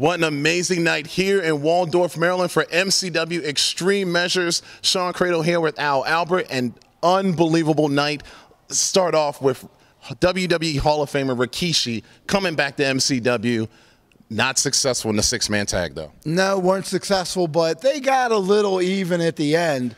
What an amazing night here in Waldorf, Maryland for MCW Extreme Measures. Shawn Credle here with Al Albert, and unbelievable night. Start off with WWE Hall of Famer Rikishi coming back to MCW. Not successful in the six-man tag, though. No, weren't successful, but they got a little even at the end.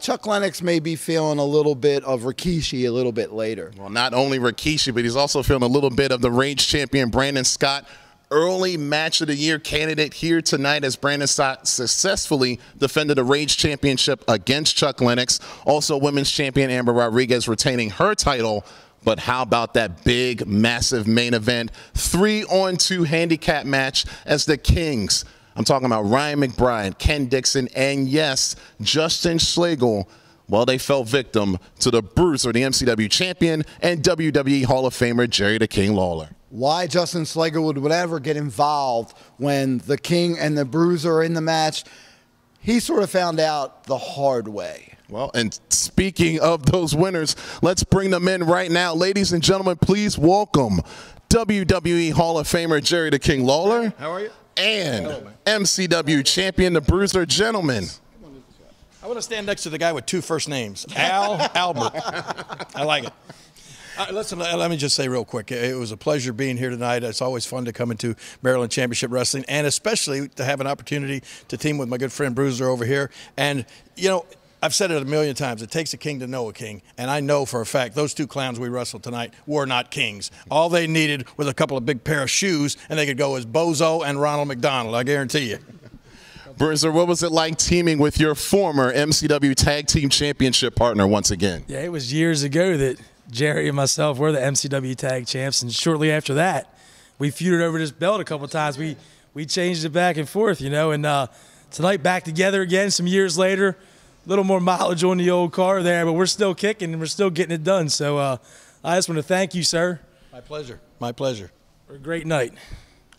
Chuck Lennox may be feeling a little bit of Rikishi a little bit later. Well, not only Rikishi, but he's also feeling a little bit of the Rage champion Brandon Scott. Early match of the year candidate here tonight as Brandon Scott successfully defended the Rage Championship against Chuck Lennox. Also, women's champion Amber Rodriguez retaining her title. But how about that big, massive main event? 3-on-2 handicap match as the Kings. I'm talking about Ryan McBride, Ken Dixon, and yes, Justin Schlegel. Well, they fell victim to the Bruiser, the MCW champion, and WWE Hall of Famer Jerry the King Lawler. Why Justin Schlegel would ever get involved when the King and the Bruiser are in the match, he sort of found out the hard way. Well, and speaking of those winners, let's bring them in right now. Ladies and gentlemen, please welcome WWE Hall of Famer Jerry the King Lawler. How are you? And MCW champion, the Bruiser. Gentlemen. I want to stand next to the guy with two first names, Al Albert. I like it. Listen, let me just say real quick, it was a pleasure being here tonight. It's always fun to come into Maryland Championship Wrestling, and especially to have an opportunity to team with my good friend Bruiser over here. And, you know, I've said it a million times. It takes a king to know a king, and I know for a fact those two clowns we wrestled tonight were not kings. All they needed was a couple of big pair of shoes, and they could go as Bozo and Ronald McDonald, I guarantee you. Bruiser, what was it like teaming with your former MCW Tag Team Championship partner once again? Yeah, it was years ago that Jerry and myself were the MCW Tag Champs, and shortly after that, we feuded over this belt a couple of times. We changed it back and forth, you know, and tonight back together again some years later. A little more mileage on the old car there, but we're still kicking and we're still getting it done. So I just want to thank you, sir. My pleasure. My pleasure. For a great night.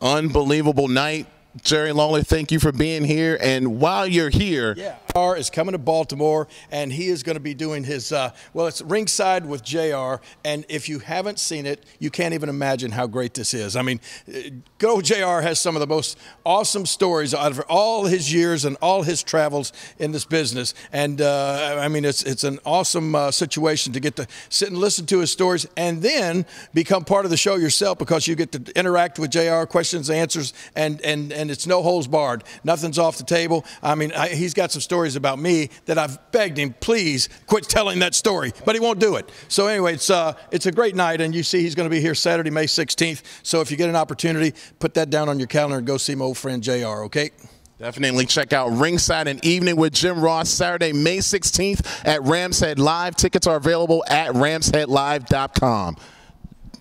Unbelievable night. Jerry Lawler, thank you for being here. And while you're here, JR is coming to Baltimore, and he is going to be doing his, well, it's Ringside with JR. And if you haven't seen it, you can't even imagine how great this is. I mean, good old JR has some of the most awesome stories out of all his years and all his travels in this business. And, I mean, it's an awesome situation to get to sit and listen to his stories and then become part of the show yourself, because you get to interact with JR, questions, answers, and it's no holds barred. Nothing's off the table. I mean, he's got some stories about me that I've begged him, please quit telling that story, but he won't do it. So anyway, it's a great night, and you see he's going to be here Saturday, May 16th. So if you get an opportunity, put that down on your calendar and go see my old friend JR, okay? Definitely check out Ringside and Evening with Jim Ross Saturday, May 16th at Rams Head Live. Tickets are available at ramsheadlive.com.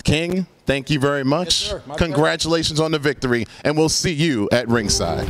King, thank you very much. Yes, sir. Congratulations on the victory, and we'll see you at Ringside.